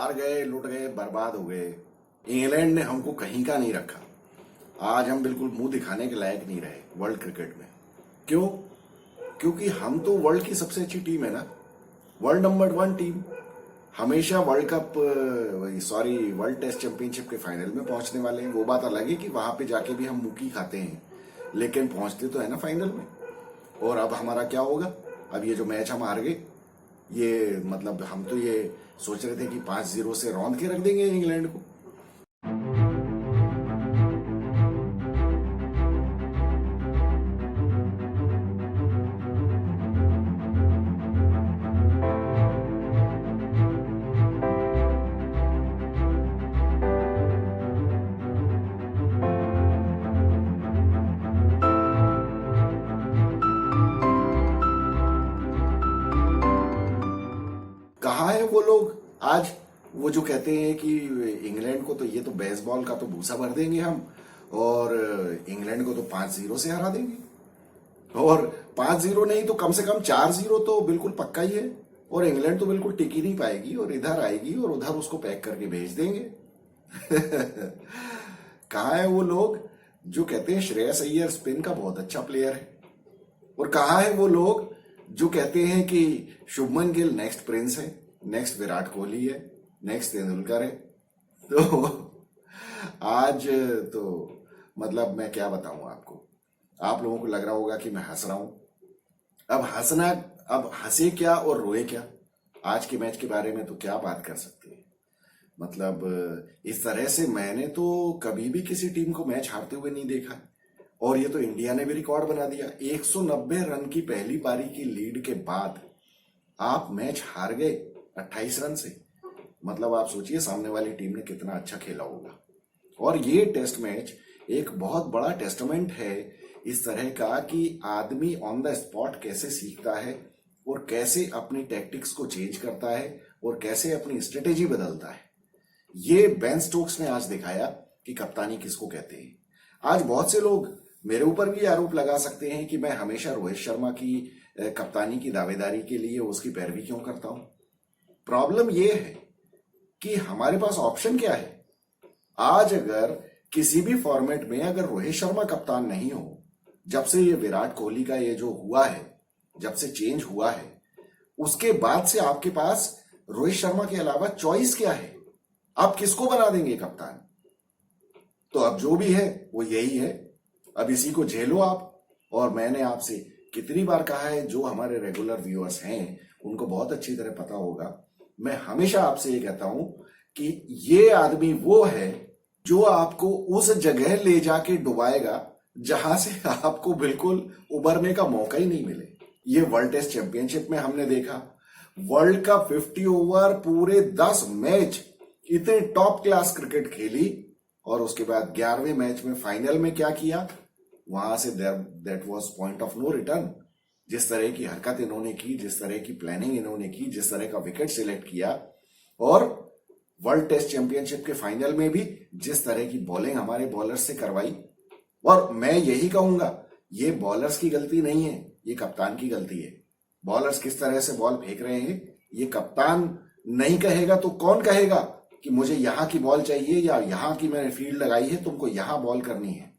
हार गए, लुट गए, बर्बाद हो गए। इंग्लैंड ने हमको कहीं का नहीं रखा। आज हम बिल्कुल मुंह दिखाने के लायक नहीं रहे वर्ल्ड क्रिकेट में। क्यों? क्योंकि हम तो वर्ल्ड की सबसे अच्छी टीम है ना, वर्ल्ड नंबर 1 टीम। हमेशा world cup, sorry, world test championship के फाइनल में पहुंचने वाले हैं। वो बात अलग है कि वहां पे जाके भी हम मुक्की खाते हैं, लेकिन पहुंचते तो है ना फाइनल में। और अब हमारा क्या होगा? अब ये जो मैच हम हार गए, ये मतलब हम तो ये सोच रहे थे कि 5-0 से रौंद के रख देंगे इंग्लैंड को। कहाँ है वो लोग आज, वो जो कहते हैं कि इंग्लैंड को तो ये तो बेसबॉल का तो भूसा भर देंगे हम, और इंग्लैंड को तो 5-0 से हरा देंगे। और 5-0 नहीं तो कम से कम 4-0 तो बिल्कुल पक्का ही है। और इंग्लैंड तो बिल्कुल टिक ही नहीं पाएगी और इधर आएगी और उधर उसको पैक करके भेज देंगे। कहाँ है वो लोग जो कहते हैं श्रेयस अय्यर स्पिन का बहुत अच्छा प्लेयर है? और कहाँ है वो लोग जो कहते हैं कि शुभमन गिल नेक्स्ट प्रिंस है, नेक्स्ट विराट कोहली है, नेक्स्ट तेंदुलकर है? तो आज तो मतलब मैं क्या बताऊं आपको। आप लोगों को लग रहा होगा कि मैं हंस रहा हूं। अब हंसना, अब हंसे क्या और रोए क्या? आज के मैच के बारे में तो क्या बात कर सकते हैं। मतलब इस तरह से मैंने तो कभी भी किसी टीम को मैच हारते हुए नहीं देखा। और ये तो इंडिया ने भी रिकॉर्ड बना दिया। 190 रन की पहली पारी की लीड के बाद आप मैच हार गए 28 रन से। मतलब आप सोचिए सामने वाली टीम ने कितना अच्छा खेला होगा। और ये टेस्ट मैच एक बहुत बड़ा टेस्टमेंट है इस तरह का कि आदमी ऑन द स्पॉट कैसे सीखता है और कैसे अपनी टैक्टिक्स को चेंज करता है और कैसे अपनी स्ट्रेटेजी बदलता है। ये बेन स्टोक्स ने आज दिखाया कि कप्तानी किसको कहते हैं। आज बहुत से लोग मेरे ऊपर भी आरोप लगा सकते हैं कि मैं हमेशा रोहित शर्मा की कप्तानी की दावेदारी के लिए उसकी पैरवी क्यों करता हूं। प्रॉब्लम यह है कि हमारे पास ऑप्शन क्या है। आज अगर किसी भी फॉर्मेट में अगर रोहित शर्मा कप्तान नहीं हो, जब से ये विराट कोहली का ये जो हुआ है, जब से चेंज हुआ है, उसके बाद से आपके पास रोहित शर्मा के अलावा चॉइस क्या है? आप किसको बना देंगे कप्तान? तो अब जो भी है वो यही है। अब इसी को झेलो आप। और मैंने आपसे कितनी बार कहा है, जो हमारे रेगुलर व्यूअर्स हैं उनको बहुत अच्छी तरह पता होगा, मैं हमेशा आपसे ये कहता हूं कि ये आदमी वो है जो आपको उस जगह ले जाके डुबाएगा जहां से आपको बिल्कुल उबरने का मौका ही नहीं मिले। ये वर्ल्ड टेस्ट चैंपियनशिप में हमने देखा, वर्ल्ड का 50 ओवर पूरे 10 मैच इतने टॉप क्लास क्रिकेट खेली, और उसके बाद 11वें मैच में फाइनल में क्या किया, वहां से that was point of no return. जिस तरह की हरकत इन्होंने की, जिस तरह की प्लानिंग इन्होंने की, जिस तरह का विकेट सिलेक्ट किया, और वर्ल्ड टेस्ट चैंपियनशिप के फाइनल में भी जिस तरह की बॉलिंग हमारे बॉलर्स से करवाई। और मैं यही कहूंगा, ये बॉलर्स की गलती नहीं है, ये कप्तान की गलती है। बॉलर्स किस तरह से बॉल फेंक रहे हैं, ये कप्तान नहीं कहेगा तो कौन कहेगा कि मुझे यहां की बॉल चाहिए या यहां की मैंने फील्ड लगाई है, तुमको यहां बॉल करनी है।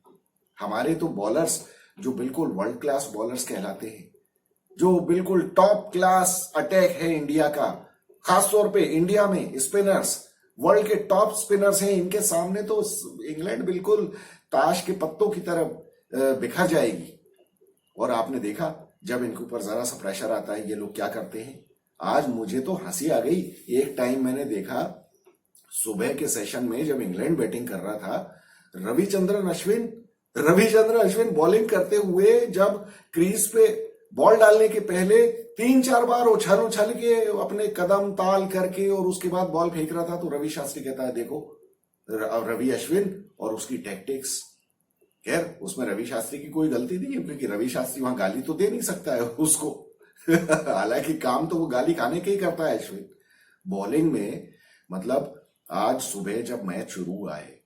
हमारे तो बॉलर्स जो बिल्कुल वर्ल्ड क्लास बॉलर्स कहलाते हैं, जो बिल्कुल टॉप क्लास अटैक है इंडिया का, खासतौर पे इंडिया में स्पिनर्स वर्ल्ड के टॉप स्पिनर्स हैं, इनके सामने तो इंग्लैंड बिल्कुल ताश के पत्तों की तरह बिखर जाएगी। और आपने देखा जब इनके ऊपर जरा सा प्रेशर आता है ये लोग क्या करते हैं। आज मुझे तो हंसी आ गई। एक टाइम मैंने देखा सुबह के सेशन में जब इंग्लैंड बैटिंग कर रहा था, रविचंद्रन अश्विन बॉलिंग करते हुए जब क्रीज पे बॉल डालने के पहले 3-4 बार उछल के अपने कदम ताल करके और उसके बाद बॉल फेंक रहा था, तो रवि शास्त्री कहता है देखो रवि अश्विन और उसकी टैक्टिक्स। खैर उसमें रवि शास्त्री की कोई गलती नहीं है, क्योंकि रवि शास्त्री वहां गाली तो दे नहीं सकता है उसको। हालांकि काम तो वो गाली खाने के ही करता है अश्विन। बॉलिंग में मतलब आज सुबह जब मैच शुरू हुआ है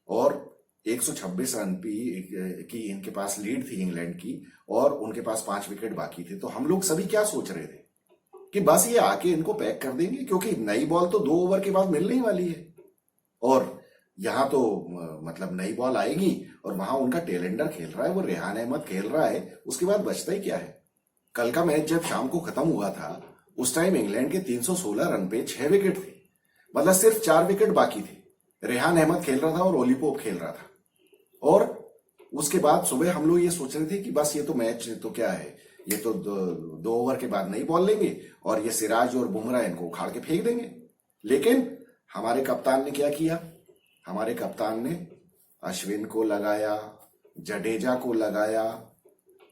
और 126 रन की इनके पास लीड थी इंग्लैंड की, और उनके पास 5 विकेट बाकी थे, तो हम लोग सभी क्या सोच रहे थे कि बस ये आके इनको पैक कर देंगे, क्योंकि नई बॉल तो 2 ओवर के बाद मिलने ही वाली है। और यहां तो मतलब नई बॉल आएगी और वहां उनका टेलेंडर खेल रहा है, वो रेहान अहमद खेल रहा है, उसके बाद बचता ही क्या है। कल का मैच जब शाम को खत्म हुआ था उस टाइम इंग्लैंड के 316 रन पे 6 विकेट थे, मतलब सिर्फ 4 विकेट बाकी थे। रेहान अहमद खेल रहा था और ओली पोप खेल रहा था। और उसके बाद सुबह हम लोग ये सोच रहे थे कि बस ये तो मैच तो क्या है, ये तो 2 ओवर के बाद नई बॉल लेंगे और ये सिराज और बुमराह इनको उखाड़ के फेंक देंगे। लेकिन हमारे कप्तान ने क्या किया, हमारे कप्तान ने अश्विन को लगाया, जडेजा को लगाया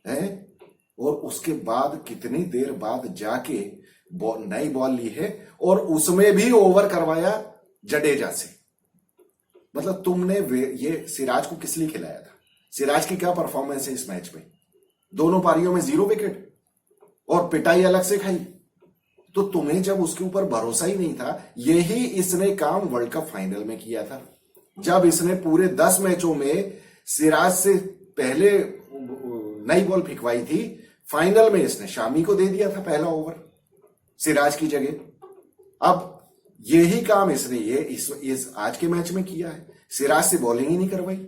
है, और उसके बाद कितनी देर बाद जाके नई बॉल ली है और उसमें भी ओवर करवाया जडेजा से। मतलब तुमने ये सिराज को किस लिए खिलाया था? सिराज की क्या परफॉर्मेंस है इस मैच में? दोनों पारियों में 0 विकेट और पिटाई अलग से खाई। तो तुम्हें जब उसके ऊपर भरोसा ही नहीं था, यही इसने काम वर्ल्ड कप फाइनल में किया था, जब इसने पूरे 10 मैचों में सिराज से पहले नई बॉल फिकवाई थी। फाइनल में इसने शामी को दे दिया था पहला ओवर सिराज की जगह। अब यही काम इसने इस आज के मैच में किया है, सिराज से बॉलिंग ही नहीं करवाई।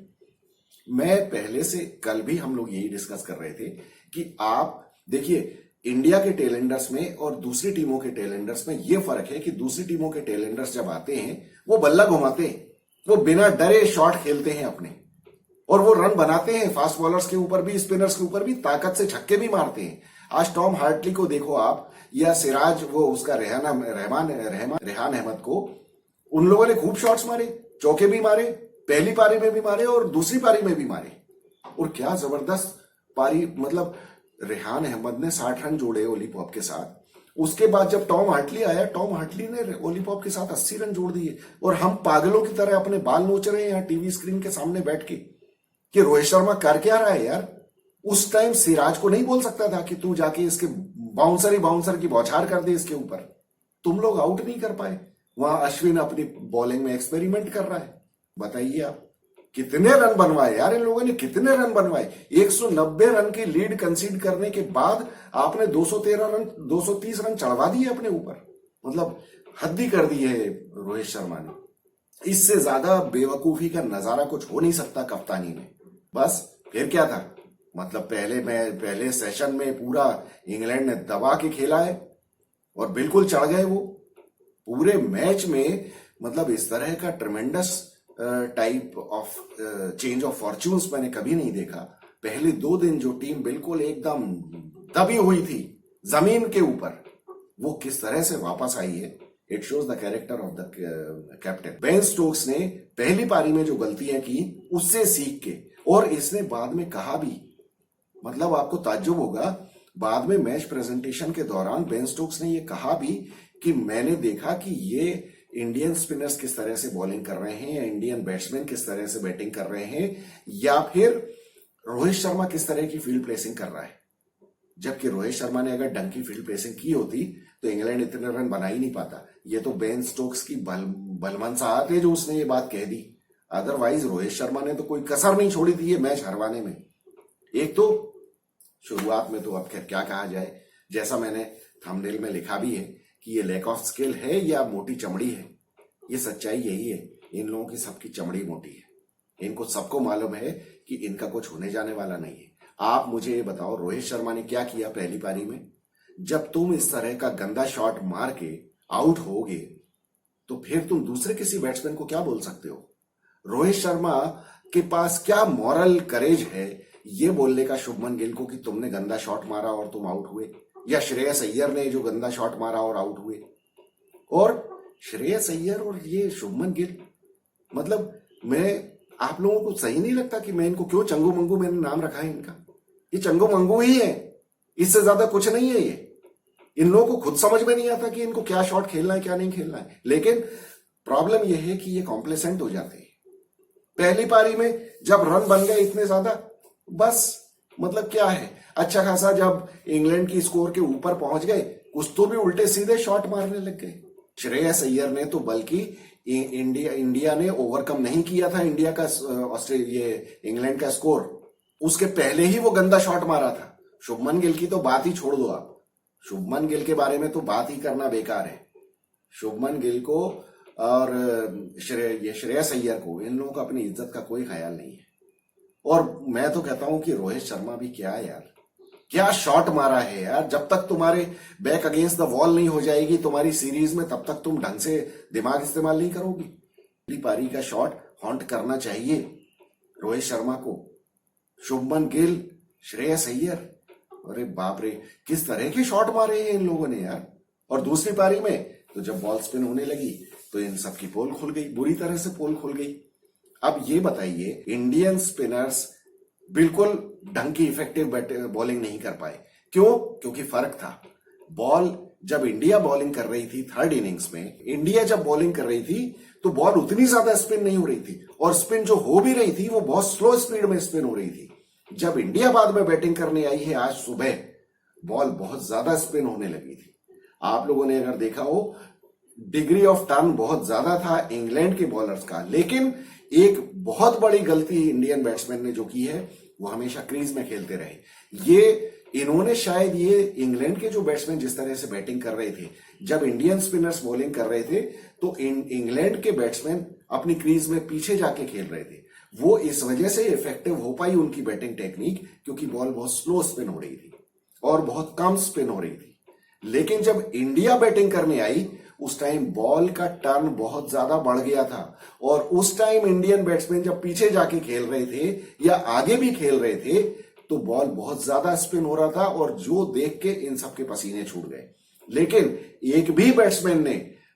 मैं पहले से कल भी हम लोग यही डिस्कस कर रहे थे कि आप देखिए इंडिया के टेलेंडर्स में और दूसरी टीमों के टेलेंडर्स में यह फर्क है कि दूसरी टीमों के टेलेंडर्स जब आते हैं वो बल्ला घुमाते हैं, वो बिना डरे शॉट खेलते हैं अपने, और वो रन बनाते हैं। फास्ट बॉलर्स के ऊपर भी, स्पिनर्स के ऊपर भी ताकत से छक्के भी मारते हैं। आज टॉम हार्टली को देखो आप, या सिराज वो उसका रेहान अहमद को, उन लोगों ने खूब शॉट्स मारे, चौके भी मारे, पहली पारी में भी मारे और दूसरी पारी में भी मारे। और क्या जबरदस्त पारी, मतलब रेहान अहमद ने 60 रन जोड़े ओली पॉप के साथ। उसके बाद जब टॉम हार्टली आया, टॉम हार्टली ने ओली पॉप के साथ 80 रन जोड़ दिए। और हम पागलों की तरह अपने बाल नोच रहे हैं यहाँ टीवी स्क्रीन के सामने बैठ के कि रोहित शर्मा कर क्या रहा है यार। उस टाइम सिराज को नहीं बोल सकता था कि तू जाके इसके बाउंसर की बौछार कर दे इसके ऊपर। तुम लोग आउट नहीं कर पाए। वहां अश्विन अपनी बॉलिंग में एक्सपेरिमेंट कर रहा है। बताइए आप कितने रन बनवाए यार इन लोगों ने, कितने रन बनवाए। 190 रन की लीड कंसीड करने के बाद आपने 230 रन चढ़वा दिए अपने ऊपर। मतलब हद ही कर दी है रोहित शर्मा ने। इससे ज्यादा बेवकूफी का नजारा कुछ हो नहीं सकता कप्तानी में। बस फिर क्या था, मतलब पहले सेशन में पूरा इंग्लैंड ने दबा के खेला है और बिल्कुल चढ़ गए वो पूरे मैच में। मतलब इस तरह का ट्रेमेंडस type of change of fortunes मैंने कभी नहीं देखा। पहले 2 दिन जो टीम बिल्कुल एकदम दबी हुई थी जमीन के ऊपर, वो किस तरह से वापस आई है। It shows the character of the captain. Ben Stokes ने पहली पारी में जो गलतियां की उससे सीख के, और इसने बाद में कहा भी, मतलब आपको ताज्जुब होगा, बाद में मैच प्रेजेंटेशन के दौरान बेन स्टोक्स ने यह कहा भी कि मैंने देखा कि ये इंडियन स्पिनर्स किस तरह से बॉलिंग कर रहे हैं, या इंडियन बैट्समैन किस तरह से बैटिंग कर रहे हैं, या फिर रोहित शर्मा किस तरह की फील्ड प्लेसिंग कर रहा है। जबकि रोहित शर्मा ने अगर ढंग की फील्ड प्लेसिंग की होती तो इंग्लैंड इतने रन बना ही नहीं पाता। ये तो बेन स्टोक्स की बलमनसाहत है जो उसने ये बात कह दी। अदरवाइज रोहित शर्मा ने तो कोई कसर नहीं छोड़ी थी ये मैच हरवाने में। एक तो शुरुआत में तो अब क्या कहा जाए, जैसा मैंने थंबनेल में लिखा भी है कि ये लैक ऑफ स्किल है या मोटी चमड़ी है। ये सच्चाई यही है, इन लोगों की सबकी चमड़ी मोटी है। इनको सबको मालूम है कि इनका कुछ होने जाने वाला नहीं है। आप मुझे ये बताओ, रोहित शर्मा ने क्या किया पहली पारी में? जब तुम इस तरह का गंदा शॉट मार के आउट होगे तो फिर तुम दूसरे किसी बैट्समैन को क्या बोल सकते हो? रोहित शर्मा के पास क्या मॉरल करेज है ये बोलने का शुभमन गिल को कि तुमने गंदा शॉट मारा और तुम आउट हुए, या श्रेयस अय्यर ने जो गंदा शॉट मारा और आउट हुए? और श्रेयस अय्यर और ये शुभमन गिल, मतलब मैं आप लोगों को सही नहीं लगता कि मैं इनको क्यों चंगू मंगू मैंने नाम रखा है इनका? ये चंगू मंगू ही है, इससे ज्यादा कुछ नहीं है ये। इन लोगों को खुद समझ में नहीं आता कि इनको क्या शॉट खेलना है क्या नहीं खेलना है। लेकिन प्रॉब्लम यह है कि ये कॉम्प्लेसेंट हो जाते हैं। पहली पारी में जब रन बन गए इतने ज्यादा, बस मतलब क्या है, अच्छा खासा जब इंग्लैंड की स्कोर के ऊपर पहुंच गए कुछ तो भी उल्टे सीधे शॉट मारने लग गए। श्रेयस अय्यर ने तो बल्कि इंडिया ने ओवरकम नहीं किया था इंडिया का इंग्लैंड का स्कोर, उसके पहले ही वो गंदा शॉट मारा था। शुभमन गिल की तो बात ही छोड़ दो आप। शुभमन गिल के बारे में तो बात ही करना बेकार है। शुभमन गिल को और श्रेयस अय्यर को, इन लोगों को अपनी इज्जत का कोई ख्याल नहीं है। और मैं तो कहता हूं कि रोहित शर्मा भी क्या यार, क्या शॉट मारा है यार। जब तक तुम्हारे बैक अगेंस्ट द वॉल नहीं हो जाएगी तुम्हारी सीरीज में, तब तक तुम ढंग से दिमाग इस्तेमाल नहीं करोगी। पहली पारी का शॉट हॉन्ट करना चाहिए रोहित शर्मा को। शुभमन गिल, श्रेयस अय्यर, अरे बाप रे, किस तरह के शॉट मारे हैं इन लोगों ने यार। और दूसरी पारी में तो जब बॉल स्पिन होने लगी तो इन सबकी पोल खुल गई, बुरी तरह से पोल खुल गई। अब ये बताइए, इंडियन स्पिनर्स बिल्कुल ढंग की इफेक्टिव बॉलिंग नहीं कर पाए। क्यों? क्योंकि फर्क था। बॉल जब इंडिया बॉलिंग कर रही थी थर्ड इनिंग्स में, इंडिया जब बॉलिंग कर रही थी तो बॉल उतनी ज्यादा स्पिन नहीं हो रही थी, और स्पिन जो हो भी रही थी वो बहुत स्लो स्पीड में स्पिन हो रही थी। जब इंडिया बाद में बैटिंग करने आई है आज सुबह, बॉल बहुत ज्यादा स्पिन होने लगी थी। आप लोगों ने अगर देखा हो, डिग्री ऑफ टर्न बहुत ज्यादा था इंग्लैंड के बॉलर्स का। लेकिन एक बहुत बड़ी गलती इंडियन बैट्समैन ने जो की है, वो हमेशा क्रीज में खेलते रहे। इन्होंने शायद ये इंग्लैंड के जो बैट्समैन जिस तरह से बैटिंग कर रहे थे, जब इंडियन स्पिनर्स बॉलिंग कर रहे थे तो इंग्लैंड के बैट्समैन अपनी क्रीज में पीछे जाके खेल रहे थे। वो इस वजह से इफेक्टिव हो पाई उनकी बैटिंग टेक्निक, क्योंकि बॉल बहुत स्लो स्पिन हो रही थी और बहुत कम स्पिन हो रही थी। लेकिन जब इंडिया बैटिंग करने आई, उस टाइम बॉल का टर्न बहुत ज्यादा बढ़ गया था, और उस टाइम इंडियन बैट्समैन जब पीछे जाके खेल रहे थे या आगे भी खेल रहे थे, तो बॉल बहुत ज्यादा स्पिन हो रहा था, और जो देख के इन सबके पसीने छूट गए। लेकिन एक भी बैट्समैन ने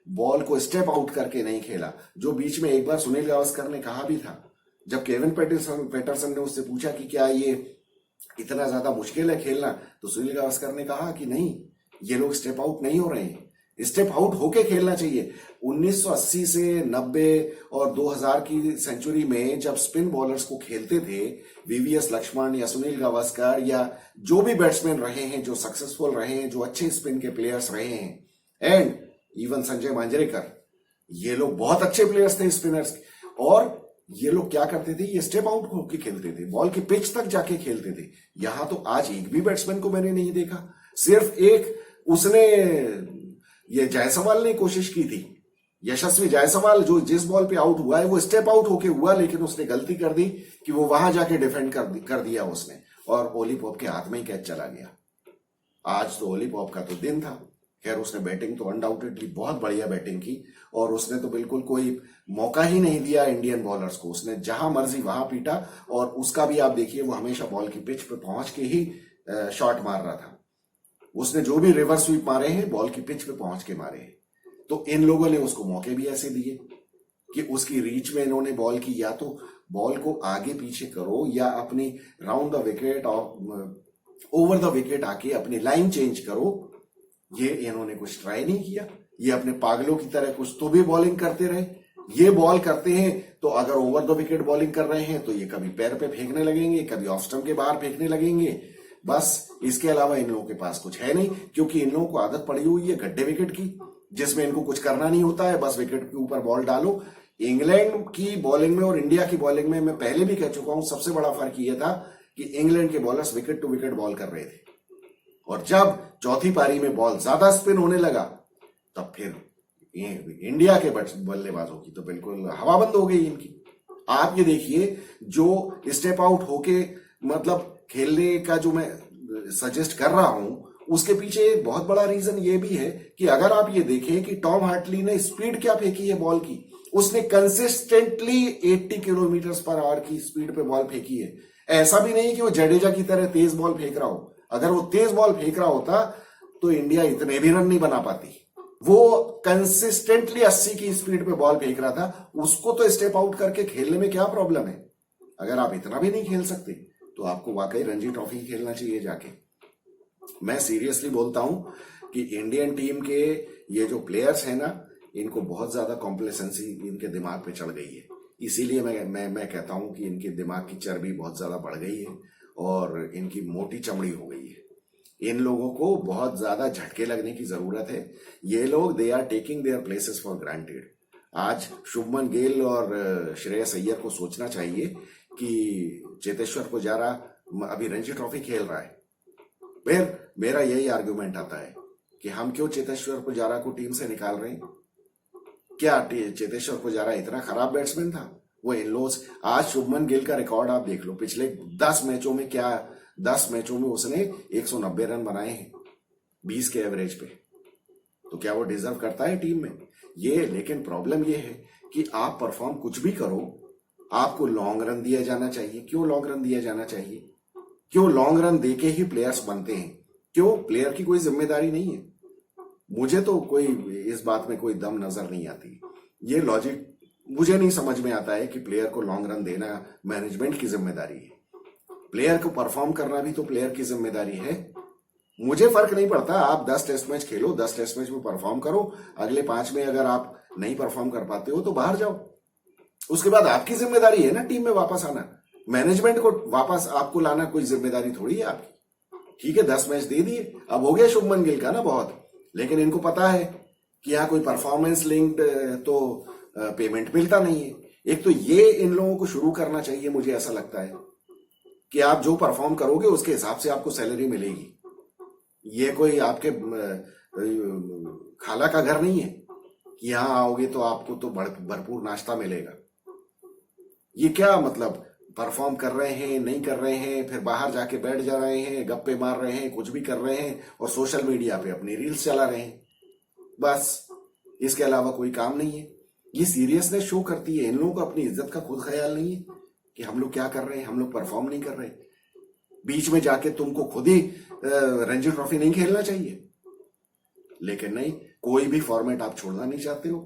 बॉल को स्टेप आउट करके नहीं खेला। जो बीच में एक बार सुनील गावस्कर ने कहा भी था, जब केविन पैटरसन ने उससे पूछा कि क्या ये इतना ज्यादा मुश्किल है खेलना, तो सुनील गावस्कर ने कहा कि नहीं, ये लोग स्टेप आउट नहीं हो रहे हैं, स्टेप आउट होके खेलना चाहिए। 1980 से 90 और 2000 की सेंचुरी में जब स्पिन बॉलर्स को खेलते थे, वीवीएस लक्ष्मण या सुनील गावस्कर या जो भी बैट्समैन रहे हैं जो सक्सेसफुल रहे हैं, जो अच्छे स्पिन के प्लेयर्स रहे हैं, एंड इवन संजय मांजरेकर, ये लोग बहुत अच्छे प्लेयर्स थे स्पिनर्स। और ये लोग क्या करते थे, ये स्टेप आउट होके खेलते थे, बॉल की पिच तक जाके खेलते थे। यहां तो आज एक भी बैट्समैन को मैंने नहीं देखा। सिर्फ एक उसने, ये जायसवाल ने कोशिश की थी, यशस्वी जायसवाल, जो जिस बॉल पे आउट हुआ है वो स्टेप आउट होके हुआ, लेकिन उसने गलती कर दी कि वो वहां जाके डिफेंड कर दिया उसने, और ओली पॉप के हाथ में ही कैच चला गया। आज तो ओली पॉप का तो दिन था। खैर, उसने बैटिंग तो अनडाउटेडली बहुत बढ़िया बैटिंग की, और उसने तो बिल्कुल कोई मौका ही नहीं दिया इंडियन बॉलर्स को। उसने जहां मर्जी वहां पीटा, और उसका भी आप देखिए, वो हमेशा बॉल की पिच पे पहुंच के ही शॉट मार रहा था। उसने जो भी रिवर्स स्वीप मारे हैं, बॉल की पिच पे पहुंच के मारे हैं। तो इन लोगों ने उसको मौके भी ऐसे दिए कि उसकी रीच में इन्होंने बॉल की, या तो बॉल को आगे पीछे करो, या अपनी राउंड द विकेट और ओवर द विकेट आके अपनी लाइन चेंज करो। ये इन्होंने कुछ ट्राई नहीं किया। ये अपने पागलों की तरह कुछ तो भी बॉलिंग करते रहे। ये बॉल करते हैं तो अगर ओवर द विकेट बॉलिंग कर रहे हैं तो ये कभी पैर पे फेंकने लगेंगे, कभी ऑफ स्टंप के बाहर फेंकने लगेंगे। बस इसके अलावा इन लोगों के पास कुछ है नहीं, क्योंकि इन लोगों को आदत पड़ी हुई है गड्ढे विकेट की, जिसमें इनको कुछ करना नहीं होता है, बस विकेट के ऊपर बॉल डालो। इंग्लैंड की बॉलिंग में और इंडिया की बॉलिंग में मैं पहले भी कह चुका हूं, सबसे बड़ा फर्क यह था कि इंग्लैंड के bowlers wicket to wicket bowl कर रहे थे, और जब चौथी पारी में बॉल ज्यादा स्पिन होने लगा, तब फिर इंडिया के बल्लेबाजों की तो बिल्कुल हवा बंद हो गई इनकी। आप ये देखिए, जो स्टेप आउट होके मतलब खेलने का जो मैं सजेस्ट कर रहा हूं, उसके पीछे एक बहुत बड़ा रीजन ये भी है कि अगर आप ये देखें कि टॉम हार्टली ने स्पीड क्या फेंकी है बॉल की, उसने कंसिस्टेंटली 80 किलोमीटर पर आवर की स्पीड पे बॉल फेंकी है। ऐसा भी नहीं कि वो जडेजा की तरह तेज बॉल फेंक रहा हो। अगर वो तेज बॉल फेंक रहा होता तो इंडिया इतने भी रन नहीं बना पाती। वो कंसिस्टेंटली 80 की स्पीड पे बॉल फेंक रहा था। उसको तो स्टेप आउट करके खेलने में क्या प्रॉब्लम है? अगर आप इतना भी नहीं खेल सकते तो आपको वाकई रणजी ट्रॉफी खेलना चाहिए जाके। मैं सीरियसली बोलता हूं कि इंडियन टीम के ये जो प्लेयर्स हैं ना, इनको बहुत ज्यादा कॉम्प्लेसेंसी इनके दिमाग पे चढ़ गई है। इसीलिए मैं कहता हूं कि इनके दिमाग की चर्बी बहुत ज्यादा बढ़ गई है और इनकी मोटी चमड़ी हो गई है। इन लोगों को बहुत ज्यादा झटके लगने की जरूरत है। ये लोग they are taking their places for granted. आज शुभमन गिल और श्रेयस अय्यर को सोचना चाहिए कि चेतेश्वर पुजारा अभी रणजी ट्रॉफी खेल रहा है, फिर मेरा यही आर्गुमेंट आता है कि हम क्यों चेतेश्वर पुजारा को टीम से निकाल रहे हैं? क्या चेतेश्वर पुजारा इतना खराब बैट्समैन था? वो इन लॉस, आज शुभमन गिल का रिकॉर्ड आप देख लो, पिछले 10 मैचों में क्या 10 मैचों में उसने 190 रन बनाए हैं 20 के एवरेज पे। तो क्या वो डिजर्व करता है टीम में? ये लेकिन प्रॉब्लम ये है कि आप परफॉर्म कुछ भी करो, आपको लॉन्ग रन दिया जाना चाहिए। क्यों लॉन्ग रन दिया जाना चाहिए? क्यों लॉन्ग रन देके ही प्लेयर्स बनते हैं? क्यों प्लेयर की कोई जिम्मेदारी नहीं है? मुझे तो कोई इस बात में कोई दम नजर नहीं आती। ये लॉजिक मुझे नहीं समझ में आता है कि प्लेयर को लॉन्ग रन देना मैनेजमेंट की जिम्मेदारी है। प्लेयर को परफॉर्म करना भी तो प्लेयर की जिम्मेदारी है। मुझे फर्क नहीं पड़ता, आप 10 टेस्ट मैच खेलो, 10 टेस्ट मैच में परफॉर्म करो, अगले 5 में अगर आप नहीं परफॉर्म कर पाते हो तो बाहर जाओ। उसके बाद आपकी जिम्मेदारी है ना टीम में वापस आना। मैनेजमेंट को वापस आपको लाना कोई जिम्मेदारी थोड़ी है आपकी। ठीक है, 10 मैच दे दिए, अब हो गया शुभमन गिल का ना बहुत, लेकिन इनको पता है कि यहाँ कोई परफॉर्मेंस लिंक्ड तो पेमेंट मिलता नहीं है। एक तो ये इन लोगों को शुरू करना चाहिए, मुझे ऐसा लगता है कि आप जो परफॉर्म करोगे उसके हिसाब से आपको सैलरी मिलेगी। ये कोई आपके खाला का घर नहीं है कि यहां आओगे तो आपको तो भरपूर नाश्ता मिलेगा। ये क्या मतलब, परफॉर्म कर रहे हैं नहीं कर रहे हैं, फिर बाहर जाके बैठ जा रहे हैं, गप्पे मार रहे हैं, कुछ भी कर रहे हैं और सोशल मीडिया पे अपनी रील्स चला रहे हैं, बस इसके अलावा कोई काम नहीं है। ये सीरियसनेस शो करती है, इन लोगों को अपनी इज्जत का खुद ख्याल नहीं है कि हम लोग क्या कर रहे हैं, हम लोग परफॉर्म नहीं कर रहे। बीच में जाके तुमको खुद ही रणजी ट्रॉफी नहीं खेलना चाहिए, लेकिन नहीं, कोई भी फॉर्मेट आप छोड़ना नहीं चाहते हो,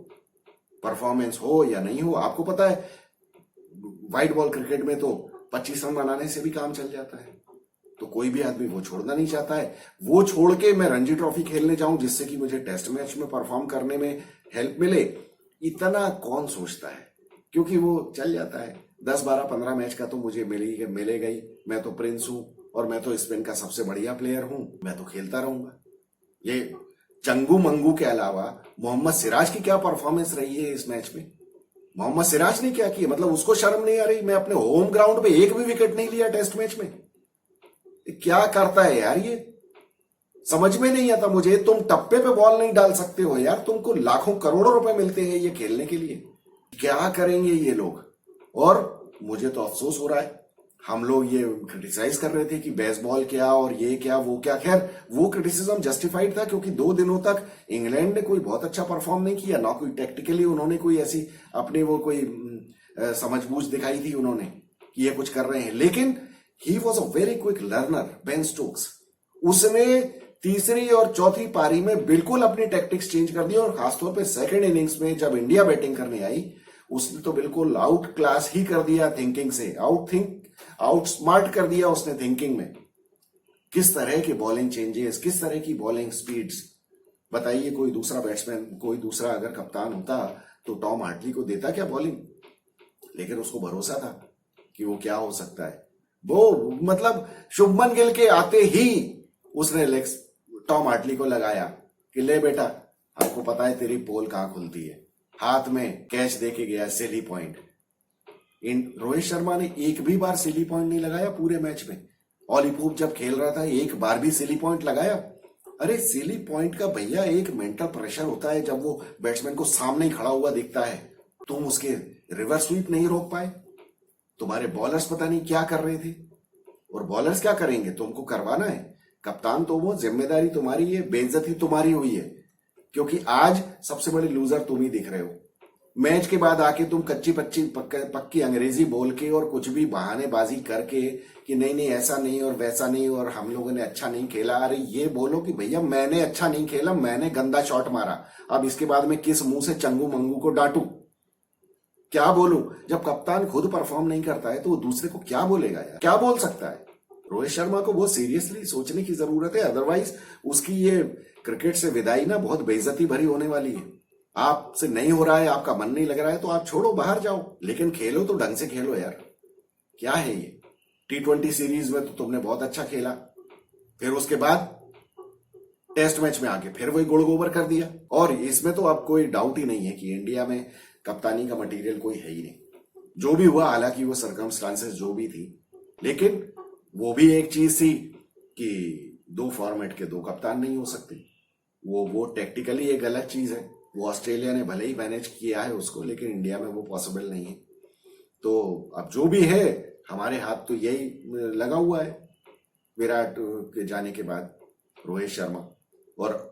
परफॉर्मेंस हो या नहीं हो। आपको पता है व्हाइट बॉल क्रिकेट में तो 25 रन बनाने से भी काम चल जाता है, तो कोई भी आदमी वो छोड़ना नहीं चाहता है। वो छोड़ के मैं रणजी ट्रॉफी खेलने जाऊं जिससे कि मुझे टेस्ट मैच में परफॉर्म करने में हेल्प मिले, इतना कौन सोचता है? क्योंकि वो चल जाता है 10, 12, 15 मैच का तो मुझे मिलेगा ही। मैं तो प्रिंस हूं और मैं तो स्पिन का सबसे बढ़िया प्लेयर हूं, मैं तो खेलता रहूंगा। ये चंगू मंगू के अलावा मोहम्मद सिराज की क्या परफॉर्मेंस रही है इस मैच में? मोहम्मद सिराज ने क्या किया? मतलब उसको शर्म नहीं आ रही? मैं अपने होम ग्राउंड पे एक भी विकेट नहीं लिया टेस्ट मैच में। क्या करता है यार ये? समझ में नहीं आता मुझे। तुम टप्पे पे बॉल नहीं डाल सकते हो यार, तुमको लाखों करोड़ों रुपए मिलते हैं ये खेलने के लिए, क्या करेंगे ये लोग? और मुझे तो अफसोस हो रहा है, हम लोग ये क्रिटिसाइज कर रहे थे कि बेसबॉल क्या और ये क्या वो क्या। खैर वो क्रिटिसिज्म जस्टिफाइड था क्योंकि 2 दिनों तक इंग्लैंड ने कोई बहुत अच्छा परफॉर्म नहीं किया, ना कोई टेक्टिकली उन्होंने कोई ऐसी अपने वो कोई समझबूझ दिखाई थी उन्होंने कि ये कुछ कर रहे हैं। लेकिन he was a very quick learner, Ben Stokes. उसने तीसरी और चौथी पारी में बिल्कुल अपनी टैक्टिक्स चेंज कर दी और खासतौर पे सेकंड इनिंग्स में जब इंडिया बैटिंग करने आई उसने तो बिल्कुल आउट क्लास ही कर दिया थिंकिंग से, आउट स्मार्ट कर दिया उसने थिंकिंग में। किस तरह की बॉलिंग चेंजेस, किस तरह की बॉलिंग स्पीड्स, बताइए। कोई दूसरा बैट्समैन, कोई दूसरा अगर कप्तान होता तो टॉम हार्टली को देता क्या बॉलिंग? लेकिन उसको भरोसा था कि वो क्या हो सकता है। वो मतलब शुभमन गिल के आते ही उसने लेग्स टॉम हार्टली को लगाया कि ले बेटा, हमको पता है तेरी पोल कहां खुलती है। हाथ में कैच देके गया, सिली पॉइंट। रोहित शर्मा ने एक भी बार सिली पॉइंट नहीं लगाया पूरे मैच में। ऑली पोप जब खेल रहा था एक बार भी सिली पॉइंट लगाया? अरे सिली पॉइंट का भैया एक मेंटल प्रेशर होता है जब वो बैट्समैन को सामने ही खड़ा हुआ दिखता है। तुम उसके रिवर्स स्वीप नहीं रोक पाए। तुम्हारे बॉलर्स पता नहीं क्या कर रहे थे, और बॉलर्स क्या करेंगे? तुमको करवाना है। कप्तान तो वो, जिम्मेदारी तुम्हारी है, बेइज्जती तुम्हारी हुई है, क्योंकि आज सबसे बड़े लूजर तुम ही दिख रहे हो। मैच के बाद आके तुम कच्ची पक्की अंग्रेजी बोल के और कुछ भी बहानेबाजी करके कि नहीं नहीं ऐसा नहीं और वैसा नहीं और हम लोगों ने अच्छा नहीं खेला। अरे ये बोलो कि भैया मैंने अच्छा नहीं खेला, मैंने गंदा शॉट मारा। अब इसके बाद में किस मुंह से चंगू मंगू को डांटू? क्या बोलूं? जब कप्तान खुद परफॉर्म नहीं करता है तो वो दूसरे को क्या बोलेगा यार? क्या बोल सकता है? रोहित शर्मा को बहुत सीरियसली सोचने की जरूरत है, अदरवाइज उसकी ये क्रिकेट से विदाई ना बहुत बेइज्जती भरी होने वाली है। आपसे नहीं हो रहा है, आपका मन नहीं लग रहा है तो आप छोड़ो, बाहर जाओ, लेकिन खेलो तो ढंग से खेलो यार। क्या है ये? T20 सीरीज में तो तुमने बहुत अच्छा खेला, फिर उसके बाद टेस्ट मैच में आके फिर वही गुड़ गोबर कर दिया। और इसमें तो अब कोई डाउट ही नहीं है कि इंडिया में कप्तानी का मटेरियल कोई है ही नहीं। जो भी हुआ, हालांकि वो सर्कमस्टांसेस जो भी थी, लेकिन वो भी एक चीज थी कि दो फॉर्मेट के दो कप्तान नहीं हो सकते। वो टेक्टिकली एक गलत चीज है। वो ऑस्ट्रेलिया ने भले ही मैनेज किया है उसको, लेकिन इंडिया में वो पॉसिबल नहीं है। तो अब जो भी है, हमारे हाथ तो यही लगा हुआ है विराट के जाने के बाद, रोहित शर्मा। और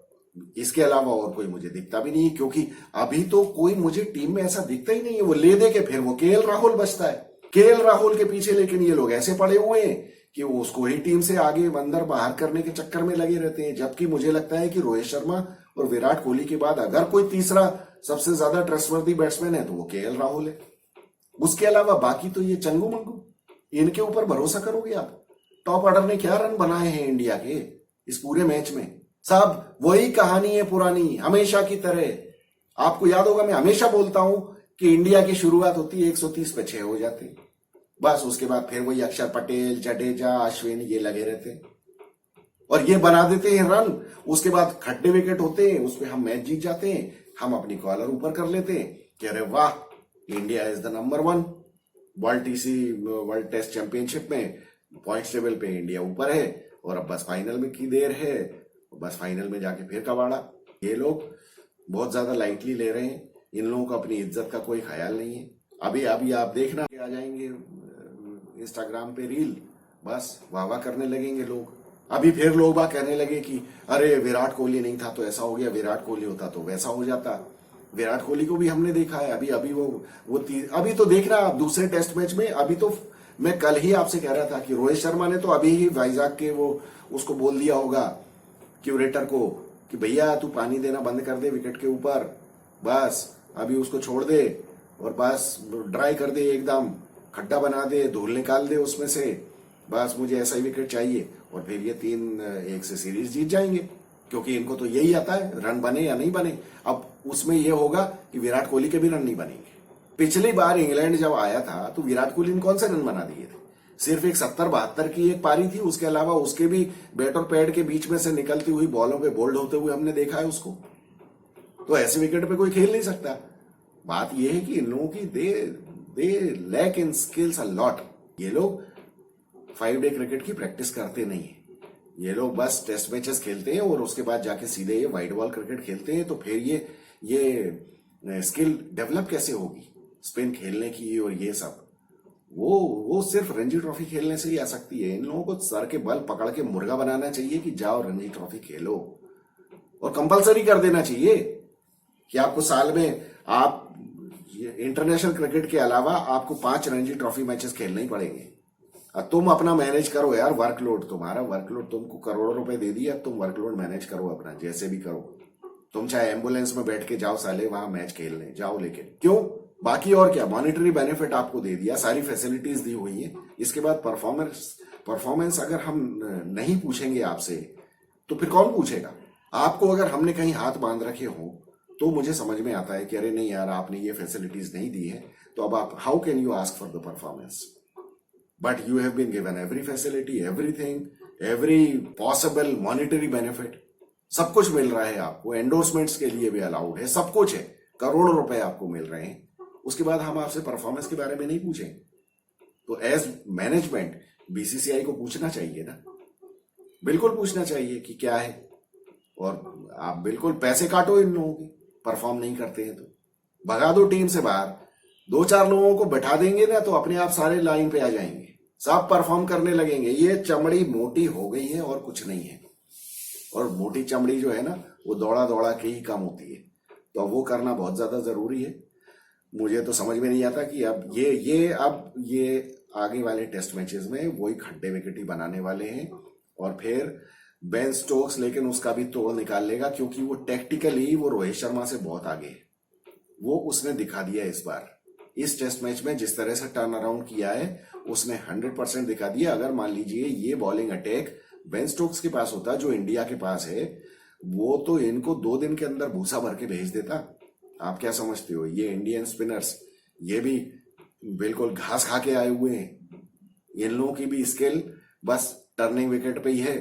इसके अलावा और कोई मुझे दिखता भी नहीं है, क्योंकि अभी तो कोई मुझे टीम में ऐसा दिखता ही नहीं है। वो ले दे के फिर वो केएल राहुल बचता है, केएल राहुल के पीछे, लेकिन ये लोग ऐसे पड़े हुए हैं कि वो उसको ही टीम से आगे अंदर बाहर करने के चक्कर में लगे रहते हैं। जबकि मुझे लगता है कि रोहित शर्मा और विराट कोहली के बाद अगर कोई तीसरा सबसे ज्यादा ट्रस्टवर्दी बैट्समैन है तो वो केएल राहुल है। उसके अलावा बाकी तो ये चंगू मंगू, इनके ऊपर भरोसा करोगे आप? टॉप ऑर्डर ने क्या रन बनाए हैं इंडिया के इस पूरे मैच में? सब वही कहानी है पुरानी, हमेशा की तरह। आपको याद होगा, मैं हमेशा बोलता हूं कि इंडिया की शुरुआत होती है 130 पे 6 हो जाते, बस उसके बाद फिर वही अक्षर पटेल, जडेजा, अश्विन ये लगे रहते और ये बना देते हैं रन। उसके बाद खट्टे विकेट होते हैं, उसमें हम मैच जीत जाते हैं। हम अपनी कॉलर ऊपर कर लेते हैं कि अरे वाह, India is the number 1। World test championship में पॉइंट्स टेबल पे इंडिया ऊपर है और अब बस फाइनल में की देर है, बस फाइनल में जाके फिर कबाड़ा। ये लोग बहुत ज्यादा लाइटली ले रहे हैं। इन लोगों को अपनी इज्जत का कोई ख्याल नहीं है। अभी अभी आप देखना आ जाएंगे इंस्टाग्राम पे रील, बस वाह वाह करने लगेंगे लोग। अभी फिर लोग बात कहने लगे कि अरे विराट कोहली नहीं था तो ऐसा हो गया, विराट कोहली होता तो वैसा हो जाता। विराट कोहली को भी हमने देखा है। अभी अभी अभी तो देख रहा आप दूसरे टेस्ट मैच में। अभी तो मैं कल ही आपसे कह रहा था कि रोहित शर्मा ने तो अभी ही वाइजाग के वो उसको बोल दिया होगा क्यूरेटर को कि भैया तू पानी देना बंद कर दे विकेट के ऊपर, बस अभी उसको छोड़ दे और बस ड्राई कर दे, एकदम खड्डा बना दे, धूल निकाल दे उसमें से, बस मुझे ऐसा ही विकेट चाहिए। और फिर ये 3-1 से सीरीज जीत जाएंगे, क्योंकि इनको तो यही आता है, रन बने या नहीं बने। अब उसमें यह होगा कि विराट कोहली के भी रन नहीं बनेंगे। पिछली बार इंग्लैंड जब आया था तो विराट कोहली ने कौन से रन बना दिए थे? सिर्फ एक 70-72 की एक पारी थी। उसके अलावा उसके भी बैट और पैड के बीच में से निकलती हुई बॉलों पे बोल्ड होते हुए हमने देखा है उसको। तो ऐसे विकेट पे कोई खेल नहीं सकता। बात यह है कि इन लोगों की they lack in skills a lot. ये लोग 5 डे क्रिकेट की प्रैक्टिस करते नहीं है। ये लोग बस टेस्ट मैचेस खेलते हैं और उसके बाद जाके सीधे ये वाइड बॉल क्रिकेट खेलते हैं। तो फिर ये स्किल डेवलप कैसे होगी स्पिन खेलने की और ये सब? वो सिर्फ रणजी ट्रॉफी खेलने से ही आ सकती है। इन लोगों को सर के बल पकड़ के मुर्गा बनाना चाहिए कि जाओ रणजी ट्रॉफी खेलो, और कंपलसरी कर देना चाहिए कि आपको साल में आप इंटरनेशनल क्रिकेट के अलावा आपको 5 रणजी ट्रॉफी मैचेस खेलने ही पड़ेंगे। तुम अपना मैनेज करो यार, वर्कलोड, तुम्हारा वर्कलोड, तुमको करोड़ों रुपए दे दिया, तुम वर्कलोड मैनेज करो अपना, जैसे भी करो। तुम चाहे एम्बुलेंस में बैठ के जाओ साले वहां मैच खेलने जाओ, लेकिन क्यों? बाकी और क्या, मॉनिटरी बेनिफिट आपको दे दिया, सारी फैसिलिटीज दी हुई है। इसके बाद परफॉर्मेंस अगर हम नहीं पूछेंगे आपसे तो फिर कौन पूछेगा आपको? अगर हमने कहीं हाथ बांध रखे हो तो मुझे समझ में आता है कि अरे नहीं यार, आपने ये फैसिलिटीज नहीं दी है, तो अब आप how can you ask for the performance? But you have been given every facility, everything, every possible monetary benefit, सब कुछ मिल रहा है आपको। एंडोर्समेंट्स के लिए भी अलाउड है, सब कुछ है, करोड़ों रुपए आपको मिल रहे हैं। उसके बाद हम आपसे परफॉर्मेंस के बारे में नहीं पूछें? तो एज मैनेजमेंट बीसीसीआई को पूछना चाहिए ना, बिल्कुल पूछना चाहिए कि क्या है। और आप बिल्कुल पैसे काटो इन लोगों के, परफॉर्म नहीं करते हैं तो भगा दो टीम से बाहर। 2-4 लोगों को बैठा देंगे ना तो अपने आप सारे लाइन पे आ जाएंगे, सब परफॉर्म करने लगेंगे। ये चमड़ी मोटी हो गई है और कुछ नहीं है। और मोटी चमड़ी जो है ना, वो दौड़ा दौड़ा के ही कम होती है, तो वो करना बहुत ज्यादा जरूरी है। मुझे तो समझ में नहीं आता कि अब ये आगे वाले टेस्ट मैचेस में वही खड्डे विकेट ही बनाने वाले हैं। और फिर बेन स्टोक्स लेकिन उसका भी तोड़ निकाल लेगा, क्योंकि वो टेक्टिकली वो रोहित शर्मा से बहुत आगे है। वो उसने दिखा दिया इस बार, इस टेस्ट मैच में जिस तरह से टर्न अराउंड किया है उसने 100% दिखा दिया। अगर मान लीजिए ये बॉलिंग अटैक बेन स्टोक्स के पास होता जो इंडिया के पास है, वो तो इनको 2 दिन के अंदर भूसा भर के भेज देता। आप क्या समझते हो? ये इंडियन स्पिनर्स ये भी बिल्कुल घास खा के आए हुए हैं। इन लोगों की भी स्किल बस टर्निंग विकेट पे ही है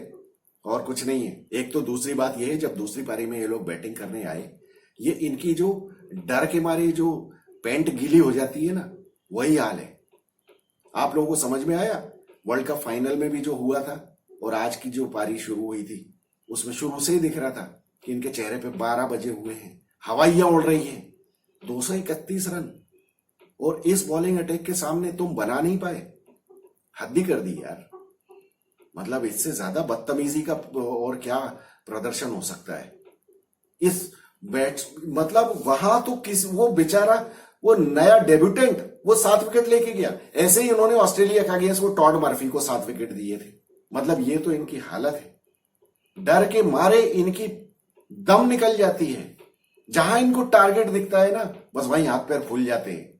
और कुछ नहीं है। एक तो दूसरी बात यह है, जब दूसरी पारी में ये लोग बैटिंग करने आए, ये इनकी जो डर के मारे जो पैंट गीली हो जाती है ना, वही हाल है। आप लोगों को समझ में आया वर्ल्ड कप फाइनल में भी जो हुआ था, और आज की जो पारी शुरू हुई थी उसमें शुरू से ही दिख रहा था कि इनके चेहरे पे 12 बजे हुए हैं, हवाइयां उड़ रही हैं। 231 रन और इस बॉलिंग अटैक के सामने तुम बना नहीं पाए। हद ही कर दी यार। मतलब इससे ज्यादा बदतमीजी का और क्या प्रदर्शन हो सकता है। इस बैट्स मतलब वहां तो वो बेचारा वो नया डेब्यूटेंट वो 7 विकेट लेके गया। ऐसे ही उन्होंने ऑस्ट्रेलिया का अगेंस्ट वो टॉड मर्फी को 7 विकेट दिए थे। मतलब ये तो इनकी हालत है। डर के मारे इनकी दम निकल जाती है। जहां इनको टारगेट दिखता है ना बस वहीं हाथ पैर फूल जाते हैं।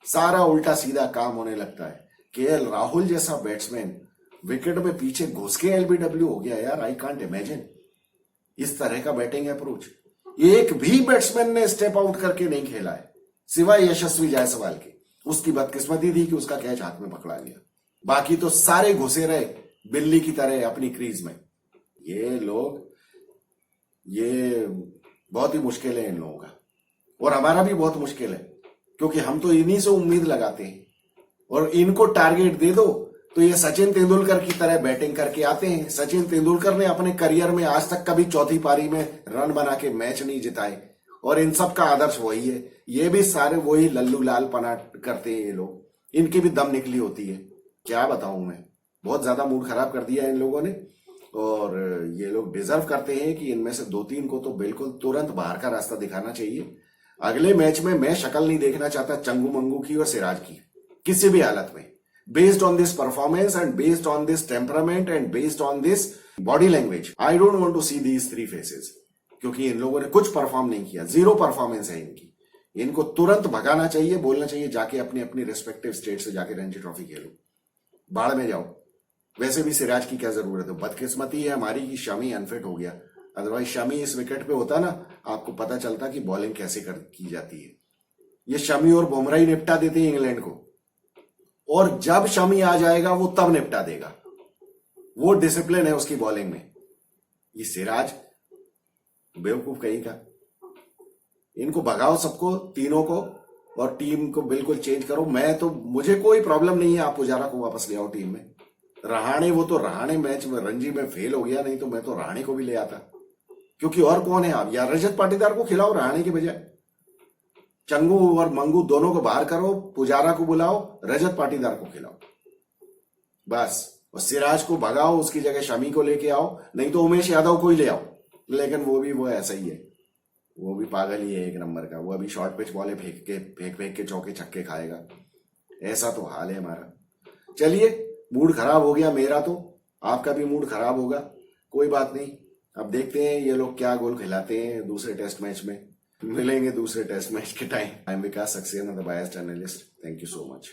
सारा उल्टा सीधा काम होने लगता है। केएल राहुल जैसा बैट्समैन विकेट में पीछे घुस के एलबीडब्ल्यू हो गया यार। आई कांट इमेजिन इस तरह का बैटिंग अप्रोच। एक भी बैट्समैन ने स्टेप आउट करके नहीं खेला है सिवाय यशस्वी जायसवाल के। उसकी बदकिस्मती थी कि उसका कैच हाथ में पकड़ा गया। बाकी तो सारे घुसे रहे बिल्ली की तरह अपनी क्रीज में। ये लोग ये बहुत ही मुश्किल है इन लोगों का और हमारा भी बहुत मुश्किल है क्योंकि हम तो इन्हीं से उम्मीद लगाते हैं और इनको टारगेट दे दो तो ये सचिन तेंदुलकर की तरह बैटिंग करके आते हैं। सचिन तेंदुलकर ने अपने करियर में आज तक कभी चौथी पारी में रन बना के मैच नहीं जिताए और इन सब का आदर्श वही है। ये भी सारे वही लल्लू लाल पना करते हैं। ये लोग इनकी भी दम निकली होती है। क्या बताऊं मैं। बहुत ज्यादा मूड खराब कर दिया इन लोगों ने और ये लोग डिजर्व करते हैं कि इनमें से 2-3 को तो बिल्कुल तुरंत बाहर का रास्ता दिखाना चाहिए। अगले मैच में मैं शक्ल नहीं देखना चाहता चंगू मंगू की और सिराज की किसी भी हालत में। Based on this performance and based on this temperament and based on this body language, I don't want to see these 3 faces. क्योंकि इन लोगों ने कुछ परफॉर्म नहीं किया। 0 परफॉर्मेंस है इनकी। इनको तुरंत भगाना चाहिए। बोलना चाहिए जाके अपनी अपनी रिस्पेक्टिव स्टेट से जाके रणजी ट्रॉफी खेलो। बाढ़ में जाओ। वैसे भी सिराज की क्या जरूरत है। बदकिस्मती है हमारी कि शमी अनफिट हो गया। अदरवाइज शमी इस विकेट पे होता ना आपको पता चलता कि बॉलिंग कैसे की जाती है। ये शमी और बुमराह ही निपटा देते हैं इंग्लैंड को और जब शमी आ जाएगा वो तब निपटा देगा। वो डिसिप्लिन है उसकी बॉलिंग में। ये सिराज बेवकूफ कहीं का। इनको भगाओ सबको तीनों को और टीम को बिल्कुल चेंज करो। मुझे कोई प्रॉब्लम नहीं है। आप पुजारा को वापस ले आओ टीम में। रहाणे वो तो रहाणे मैच में रणजी में फेल हो गया। नहीं तो मैं तो रहाणे को भी ले आता क्योंकि और कौन है आप। यार रजत पाटीदार को खिलाओ रहाणे के बजाय। चंगू और मंगू दोनों को बाहर करो। पुजारा को बुलाओ रजत पाटीदार को खिलाओ बस। और सिराज को भगाओ उसकी जगह शमी को लेके आओ। नहीं तो उमेश यादव को ही ले आओ। लेकिन वो ऐसा ही है। वो भी पागल ही है एक नंबर का। वो अभी शॉर्ट पिच बॉले फेंक के चौके छक्के खाएगा। ऐसा तो हाल है हमारा। चलिए मूड खराब हो गया मेरा तो आपका भी मूड खराब होगा। कोई बात नहीं। अब देखते हैं ये लोग क्या गोल खिलाते हैं दूसरे टेस्ट मैच में। मिलेंगे दूसरे टेस्ट मैच के time. I am Vikas Saxena the biased analyst. Thank you so much.